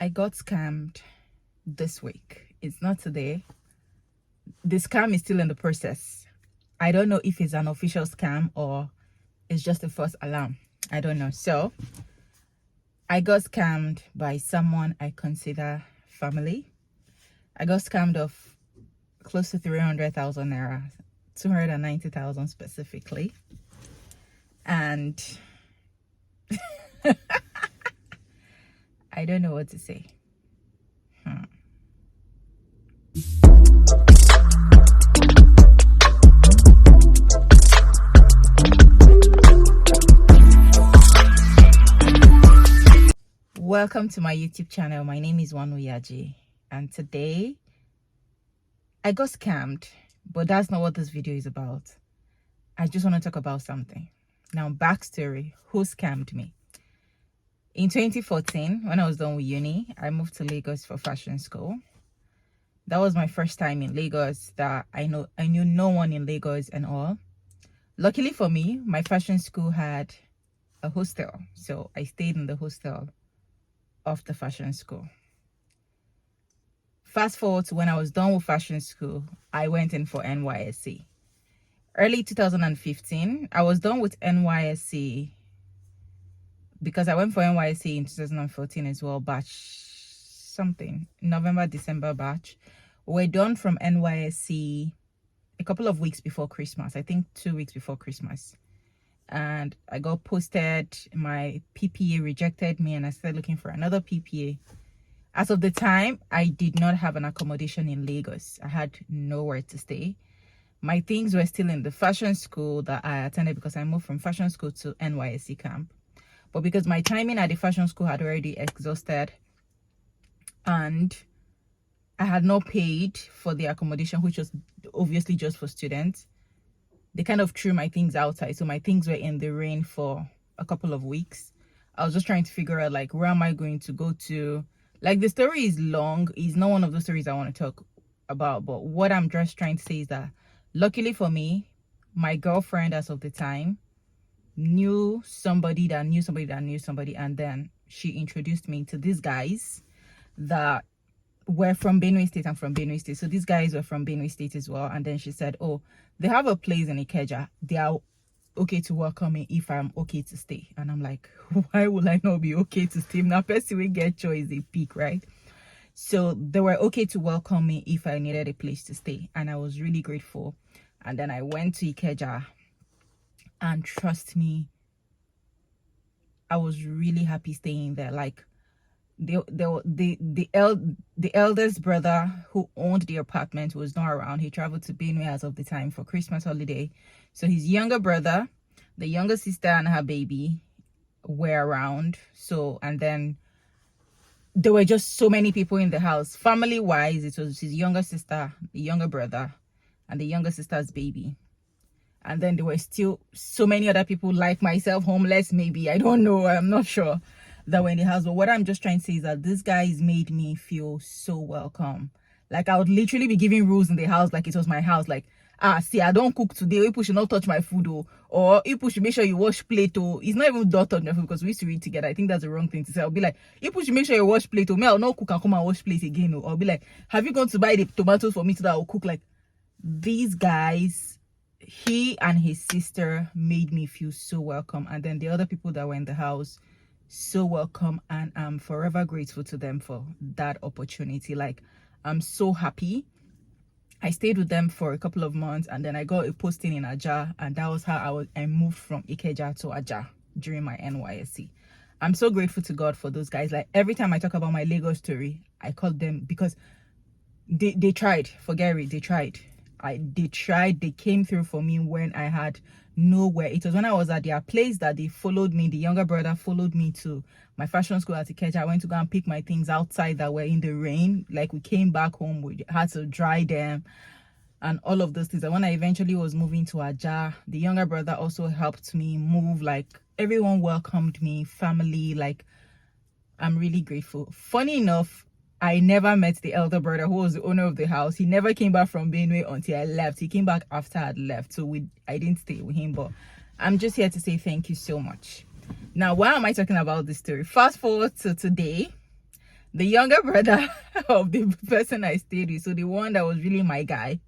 I got scammed this week. It's not today. The scam is still in the process. I don't know if it's an official scam or it's just a false alarm. I don't know. So I got scammed by someone I consider family. I got scammed of close to 300,000 naira, 290,000 specifically. And I don't know what to say. Welcome to my YouTube channel. My name is Wanuyaji, and today I got scammed, but that's not what this video is about. I just want to talk about something. Now, backstory: who scammed me? In 2014, when I was done with uni, I moved to Lagos for fashion school. That was my first time in Lagos. That I knew no one in Lagos and all. Luckily for me, my fashion school had a hostel, so I stayed in the hostel of the fashion school. Fast forward to when I was done with fashion school, I went in for NYSC. Early 2015, I was done with NYSC because I went for NYSC in 2014 as well, batch something, November, December batch. We're done from NYSC a couple of weeks before Christmas, I think 2 weeks before Christmas. And I got posted, my PPA rejected me, and I started looking for another PPA. As of the time, I did not have an accommodation in Lagos. I had nowhere to stay. My things were still in the fashion school that I attended because I moved from fashion school to NYSC camp. But because my timing at the fashion school had already exhausted and I had not paid for the accommodation, which was obviously just for students, they kind of threw my things outside. So my things were in the rain for a couple of weeks. I was just trying to figure out, like, where am I going to go to? Like, the story is long. It's not one of the stories I want to talk about. But what I'm just trying to say is that, luckily for me, my girlfriend as of the time knew somebody that knew somebody that knew somebody. And then she introduced me to these guys that were from Benue State. I'm from Benue State. So these guys were from Benue State as well. And then she said, oh, they have a place in Ikeja. They are okay to welcome me if I'm okay to stay. And I'm like, why would I not be okay to stay? Now, person we get choice a peak, right? So they were okay to welcome me if I needed a place to stay. And I was really grateful. And then I went to Ikeja. And trust me, I was really happy staying there. Like, the eldest brother who owned the apartment was not around. He traveled to Benue as of the time for Christmas holiday. So his younger brother, the younger sister, and her baby were around. So, and then there were just so many people in the house. Family wise, it was his younger sister, the younger brother, and the younger sister's baby. And then there were still so many other people like myself, homeless maybe, I don't know, I'm not sure, that were in the house. But what I'm just trying to say is that these guys made me feel so welcome. Like, I would literally be giving rules in the house like it was my house. Like, see, I don't cook today, people should not touch my food, or people should make sure you wash plate. It's not even don't touch my food because we used to read together. I think that's the wrong thing to say. I'll be like, people should make sure you wash plate, me, I'll not cook and come and wash plate again. Or I'll be like, have you gone to buy the tomatoes for me so that I'll cook? Like, these guys, he and his sister made me feel so welcome. And then the other people that were in the house, so welcome. And I'm forever grateful to them for that opportunity. Like, I'm so happy. I stayed with them for a couple of months, and then I got a posting in Aja, and that was how I moved from Ikeja to Aja during my NYSC. I'm so grateful to God for those guys. Like, every time I talk about my Lagos story, I call them because they tried. Forget it, they tried. They tried. They came through for me when I had nowhere. It was when I was at their place that they followed me. The younger brother followed me to my fashion school at Ikeja. I went to go and pick my things outside that were in the rain. Like, we came back home, we had to dry them and all of those things. And when I eventually was moving to Aja, the younger brother also helped me move. Like, everyone welcomed me, family. Like, I'm really grateful. Funny enough, I never met the elder brother who was the owner of the house. He never came back from Benue until I left. He came back after I'd left. So I didn't stay with him. But I'm just here to say thank you so much. Now, why am I talking about this story? Fast forward to today. The younger brother of the person I stayed with, so the one that was really my guy,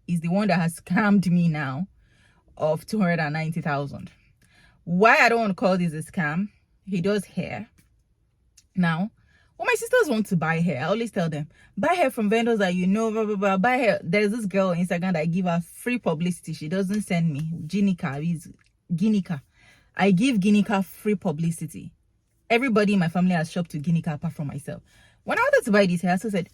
is the one that has scammed me now of 290,000. Why I don't want to call this a scam? He does hair. Now, when my sisters want to buy hair, I always tell them, buy hair from vendors that you know, blah, blah, blah. Buy hair. There's this girl on Instagram that I give her free publicity. She doesn't send me. Ginika. I give Ginika free publicity. Everybody in my family has shopped to Ginika apart from myself. When I wanted to buy this hair, I said,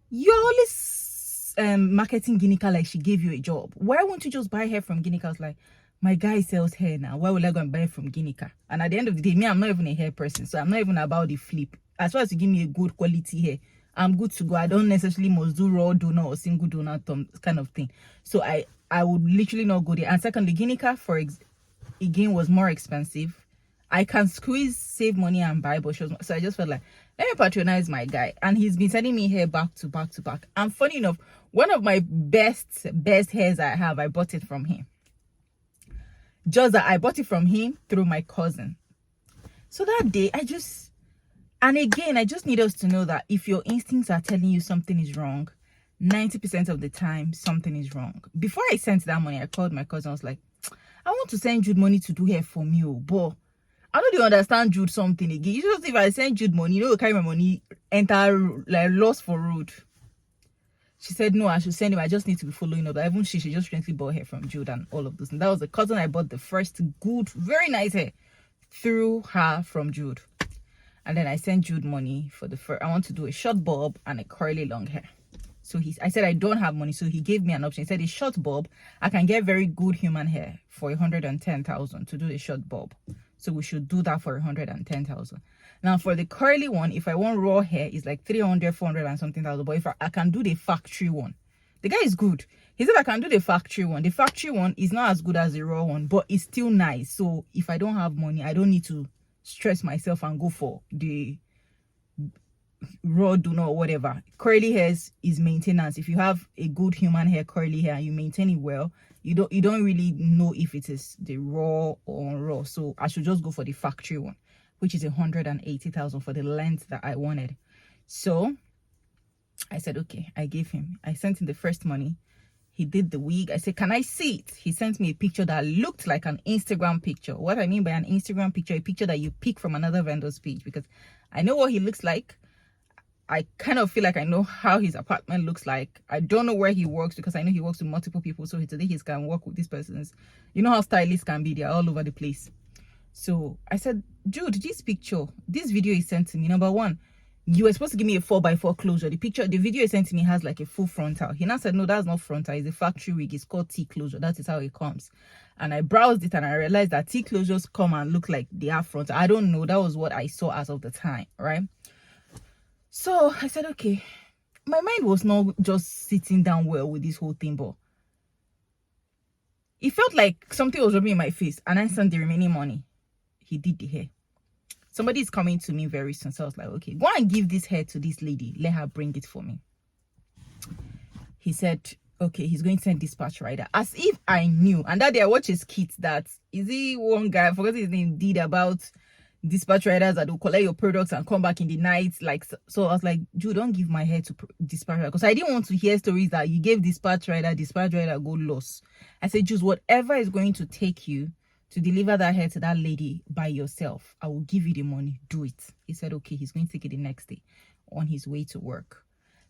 you're always marketing Ginika like she gave you a job. Why won't you just buy hair from Ginika? I was like, my guy sells hair now. Why will I go and buy it from Ginika? And at the end of the day, me, I'm not even a hair person. So I'm not even about the flip. As far as you give me a good quality hair, I'm good to go. I don't necessarily must do raw donor or single donor kind of thing. So I would literally not go there. And secondly, Ginika, again, was more expensive. I can save money and buy, but so I just felt like, let me patronize my guy. And he's been sending me hair back to back to back. And funny enough, one of my best hairs I have, I bought it from him. Just that I bought it from him through my cousin. So that day, and again, I just need us to know that if your instincts are telling you something is wrong, 90% of the time, something is wrong. Before I sent that money, I called my cousin. I was like, I want to send Jude money to do hair for me, but I don't understand Jude something again. You just, if I send Jude money, you know, carry my money, enter like lost for road. She said, no, I should send him. I just need to be following up. Even she just recently bought hair from Jude and all of this. And that was the cousin I bought the first good, very nice hair through her from Jude. And then I sent Jude money for the first. I want to do a short bob and a curly long hair. So I said I don't have money. So he gave me an option. He said a short bob, I can get very good human hair for 110,000 to do a short bob. So we should do that for 110,000. Now for the curly one, if I want raw hair, it's like 300, 400 and something thousand. But if I can do the factory one, the guy is good. He said I can do the factory one. The factory one is not as good as the raw one, but it's still nice. So if I don't have money, I don't need to stress myself and go for the raw donor or whatever. Curly hairs is maintenance. If you have a good human hair, curly hair, and you maintain it well, you don't really know if it is the raw or unraw. So I should just go for the factory one, which is 180,000 for the length that I wanted. So I said, okay, I gave him. I sent him the first money. He did the wig. I said, can I see it? He sent me a picture that looked like an Instagram picture. What I mean by an Instagram picture, a picture that you pick from another vendor's page, because I know what he looks like. I kind of feel like I know how his apartment looks like. I don't know where he works because I know he works with multiple people. So today he's going to work with this person's. You know how stylists can be. They're all over the place. So I said, Jude, this video he sent to me, number one, you were supposed to give me a 4x4 closure. The video he sent to me has like a full frontal. He now said, no, that's not frontal. It's a factory wig. It's called T closure. That is how it comes. And I browsed it and I realized that T closures come and look like they are frontal. I don't know. That was what I saw as of the time, right? So I said, okay, my mind was not just sitting down well with this whole thing, but it felt like something was rubbing in my face, and I sent the remaining money. He did the hair. Somebody is coming to me very soon. So I was like, okay, go and give this hair to this lady. Let her bring it for me. He said, okay, he's going to send dispatch rider. As if I knew. And that day I watched his skit that, is he one guy, I forgot his name, did about dispatch riders that will collect your products and come back in the night. Like, so I was like, Jude, don't give my hair to dispatch rider, because I didn't want to hear stories that you gave dispatch rider go lost. I said, Jude, whatever is going to take you to deliver that hair to that lady by yourself, I will give you the money. Do it. He said, okay. He's going to take it the next day on his way to work.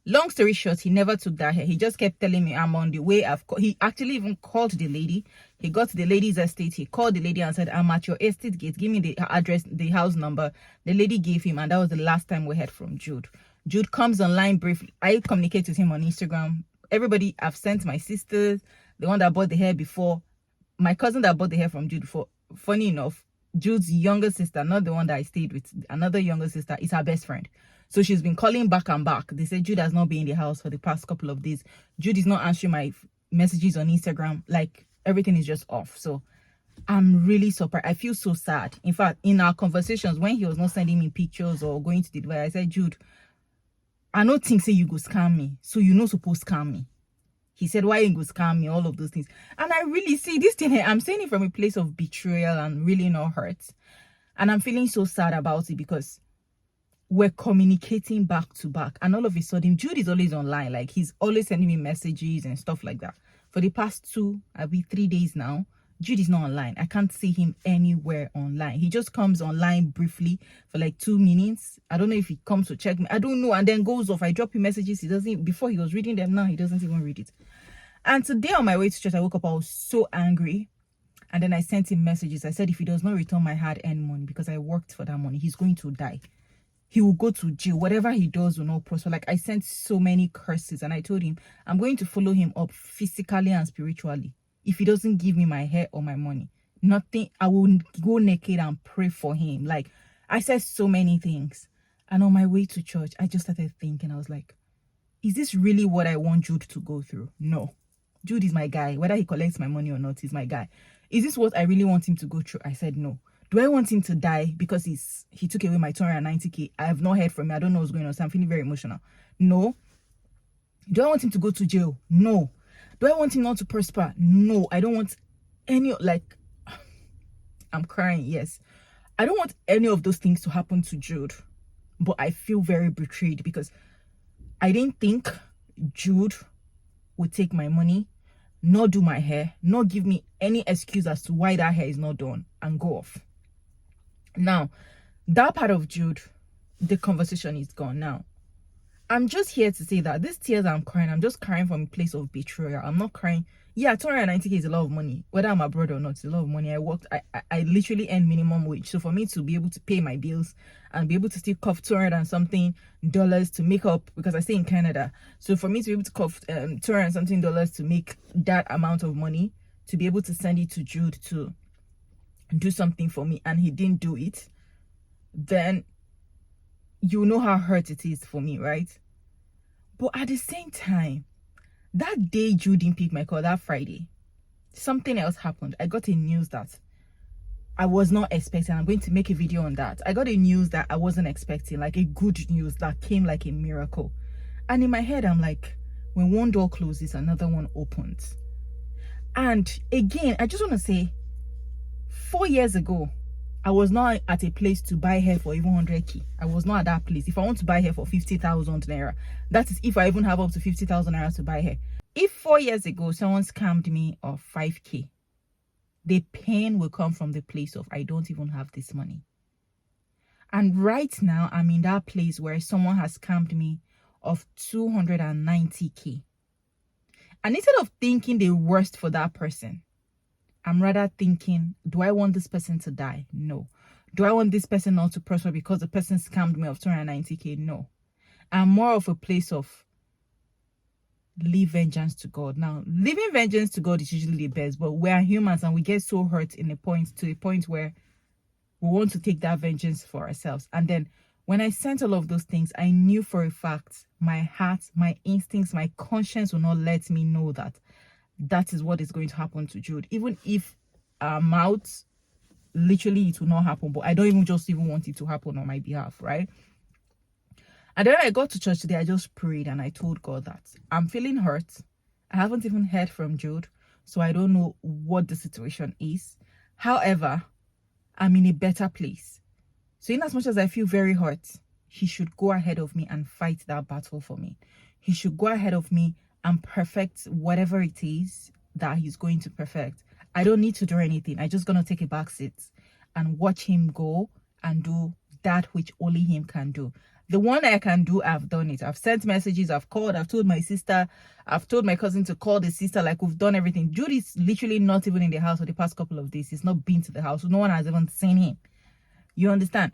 Long story short, he never took that hair. He just kept telling me, I'm on the way. He actually even called the lady. He got to the lady's estate. He called the lady and said, I'm at your estate gate. Give me the address, the house number. The lady gave him, and that was the last time we heard from Jude. Jude comes online briefly. I communicate with him on Instagram. Everybody, I've sent my sisters, the one that bought the hair before, my cousin that bought the hair from Jude before. Funny enough, Jude's younger sister, not the one that I stayed with, another younger sister, is her best friend. So she's been calling back and back. They said Jude has not been in the house for the past couple of days. Jude is not answering my messages on Instagram. Like, everything is just off. So I'm really surprised. I feel so sad. In fact, in our conversations, when he was not sending me pictures or going to the device, I said, Jude, I don't think say you go scam me. So you not supposed to scam me. He said, why you go scam me? All of those things. And I really see this thing here. I'm saying it from a place of betrayal and really not hurt. And I'm feeling so sad about it because we're communicating back to back, and all of a sudden Jude is always online. Like, he's always sending me messages and stuff like that. For the past 3 days now, Jude is not online. I can't see him anywhere online. He just comes online briefly for like 2 minutes. I don't know if he comes to check me, I don't know, and then goes off. I drop him messages, he doesn't. Before he was reading them, now he doesn't even read it. And today on my way to church, I woke up, I was so angry. And then I sent him messages. I said, if he does not return my hard-earned money, because I worked for that money, he's going to die. He will go to jail. Whatever he does will not prosper. Like, I sent so many curses, and I told him I'm going to follow him up physically and spiritually. If he doesn't give me my hair or my money, nothing, I will go naked and pray for him. Like, I said so many things. And on my way to church, I just started thinking, I was like, is this really what I want Jude to go through? No. Jude is my guy. Whether he collects my money or not, he's my guy. Is this what I really want him to go through? I said no. Do I want him to die because he took away my 290k? I have not heard from him. I don't know what's going on, so I'm feeling very emotional. No. Do I want him to go to jail? No. Do I want him not to prosper? No. I don't want any, like, I'm crying, yes. I don't want any of those things to happen to Jude. But I feel very betrayed because I didn't think Jude would take my money, not do my hair, not give me any excuse as to why that hair is not done, and go off. Now, that part of Jude, the conversation is gone. Now, I'm just here to say that these tears I'm crying, I'm just crying from a place of betrayal. I'm not crying. Yeah, 290k is a lot of money. Whether I'm abroad or not, it's a lot of money. I literally earn minimum wage. So for me to be able to pay my bills and be able to still cough 200 and something dollars to make up, because I stay in Canada. So for me to be able to cough 200 and something dollars to make that amount of money, to be able to send it to Jude to do something for me, and he didn't do it, then you know how hurt it is for me, right? But at the same time, that day Jude didn't pick my call, that Friday, something else happened. I got a news that I was not expecting. I'm going to make a video on that. I got a news that I wasn't expecting, like a good news that came like a miracle. And in my head, I'm like, when one door closes, another one opens. And again, I just want to say, 4 years ago, I was not at a place to buy hair for even 100k. I was not at that place. If I want to buy hair for 50,000 naira, that is if I even have up to 50,000 naira to buy hair. If 4 years ago someone scammed me of 5k, the pain will come from the place of I don't even have this money. And right now, I'm in that place where someone has scammed me of 290k. And instead of thinking the worst for that person, I'm rather thinking, do I want this person to die? No. Do I want this person not to prosper because the person scammed me of 290k? No. I'm more of a place of leave vengeance to God. Now, leaving vengeance to God is usually the best, but we are humans and we get so hurt to the point where we want to take that vengeance for ourselves. And then when I sent all of those things, I knew for a fact my heart, my instincts, my conscience will not let me know that that is what is going to happen to Jude. Even if I'm out, literally it will not happen, but I don't even want it to happen on my behalf, right? And then I got to church today, I just prayed and I told God that I'm feeling hurt. I haven't even heard from Jude, so I don't know what the situation is. However, I'm in a better place. So in as much as I feel very hurt, he should go ahead of me and fight that battle for me. He should go ahead of me and perfect whatever it is that he's going to perfect. I don't need to do anything. I'm just going to take a back seat and watch him go and do that which only him can do. The one I can do, I've done it. I've sent messages, I've called, I've told my sister, I've told my cousin to call the sister. Like, we've done everything. Jude is literally not even in the house for the past couple of days. He's not been to the house. No one has even seen him. You understand?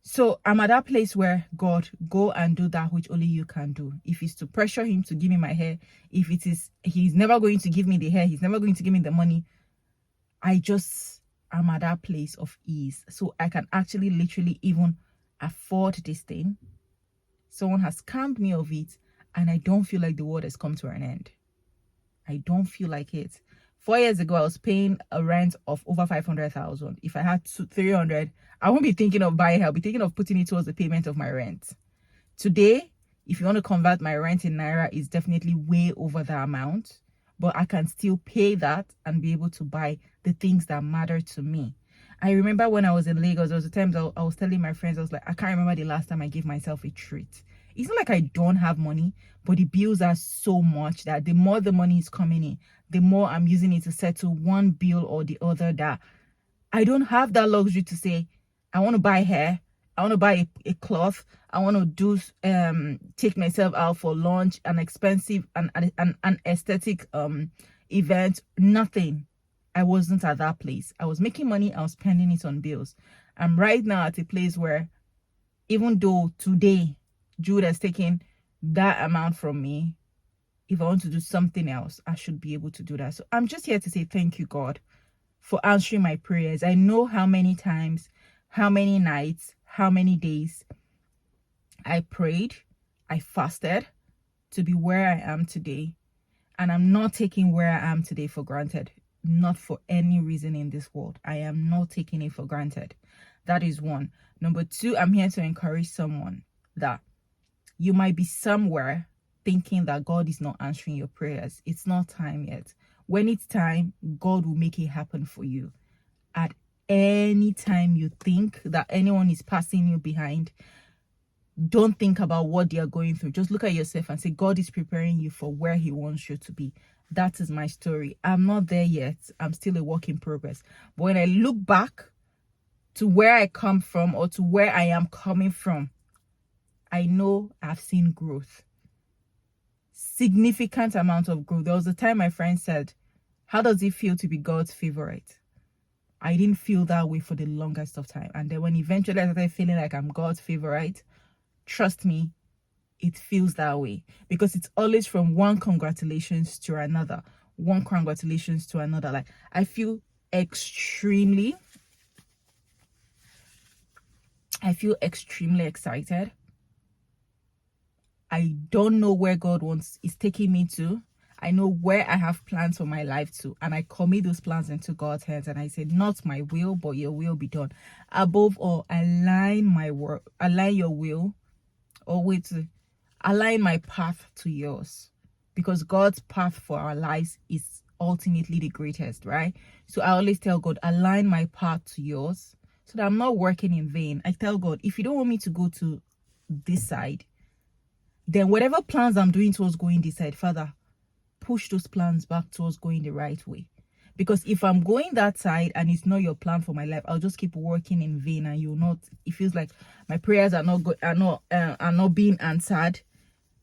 So I'm at that place where, God, go and do that which only you can do. If it's to pressure him to give me my hair, if it is, he's never going to give me the hair, he's never going to give me the money, I'm at that place of ease. So I can actually literally even afford this thing. Someone has scammed me of it, and I don't feel like the world has come to an end. I don't feel like it. 4 years ago, I was paying a rent of over 500,000. If I had 300, I won't be thinking of buying her. I'll be thinking of putting it towards the payment of my rent. Today, if you want to convert my rent in Naira, it's definitely way over the amount. But I can still pay that and be able to buy the things that matter to me. I remember when I was in Lagos, there was a time I was telling my friends, I was like, I can't remember the last time I gave myself a treat. It's not like I don't have money, but the bills are so much that the more the money is coming in, the more I'm using it to settle one bill or the other, that I don't have that luxury to say, I want to buy hair, I want to buy a cloth, I want to do take myself out for lunch, an expensive an aesthetic event. Nothing. I wasn't at that place. I was making money, I was spending it on bills. I'm right now at a place where, even though today Jude has taken that amount from me, if I want to do something else, I should be able to do that. So I'm just here to say thank you, God, for answering my prayers. I know how many times, how many nights, how many days I prayed, I fasted to be where I am today. And I'm not taking where I am today for granted. Not for any reason in this world. I am not taking it for granted. That is one. Number two, I'm here to encourage someone that you might be somewhere thinking that God is not answering your prayers. It's not time yet. When it's time, God will make it happen for you. At any time you think that anyone is passing you behind, don't think about what they are going through. Just look at yourself and say, God is preparing you for where he wants you to be. That is my story. I'm not there yet. I'm still a work in progress. But when I look back to where I come from, or to where I am coming from, I know I've seen growth. Significant amount of growth. There was a time my friend said, how does it feel to be God's favorite? I didn't feel that way for the longest of time. And then when eventually I started feeling like I'm God's favorite, trust me, it feels that way, because it's always from one congratulations to another, one congratulations to another. Like, I feel extremely excited. I don't know where God is taking me to. I know where I have plans for my life to, and I commit those plans into God's hands, and I say, not my will, but your will be done. Above all, align your will, or wait to align my path to yours, because God's path for our lives is ultimately the greatest, right? So I always tell God, align my path to yours, so that I'm not working in vain. I tell God, if you don't want me to go to this side, then whatever plans I'm doing towards going this side, Father, push those plans back towards going the right way. Because if I'm going that side and it's not your plan for my life, I'll just keep working in vain, and it feels like my prayers are not being answered.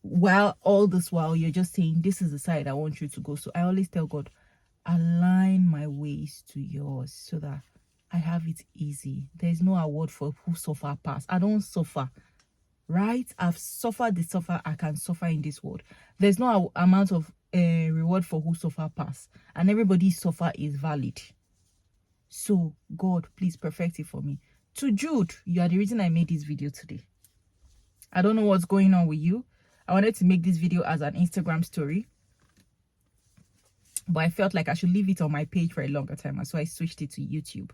While all this while you're just saying, this is the side I want you to go. So I always tell God, align my ways to yours, so that I have it easy. There's no award for who suffer past. I don't suffer, right? I've suffered the suffer I can suffer in this world. There's no amount of reward for who suffer past, and everybody's suffer is valid. So God, please perfect it for me. To Jude, you are the reason I made this video today. I don't know what's going on with you. I wanted to make this video as an Instagram story, but I felt like I should leave it on my page for a longer time, and so I switched it to YouTube.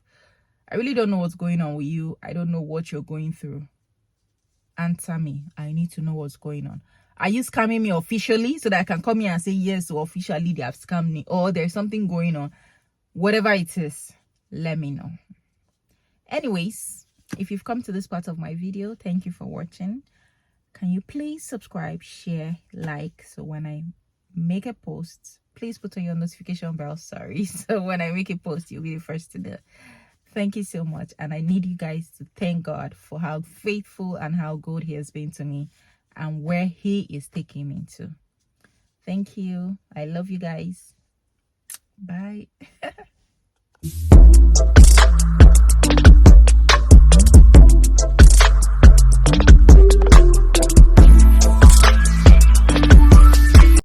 I really don't know what's going on with you. I don't know what you're going through. Answer me. I need to know what's going on. Are you scamming me officially, so that I can come here and say, yes, so officially they have scammed me, or there's something going on? Whatever it is, let me know. Anyways, if you've come to this part of my video, thank you for watching. Can you please subscribe, share, like, so when I make a post, please put on your notification bell, sorry, so when I make a post, you'll be the first to know. Thank you so much, and I need you guys to thank God for how faithful and how good he has been to me, and where he is taking me to. Thank you. I love you guys. Bye.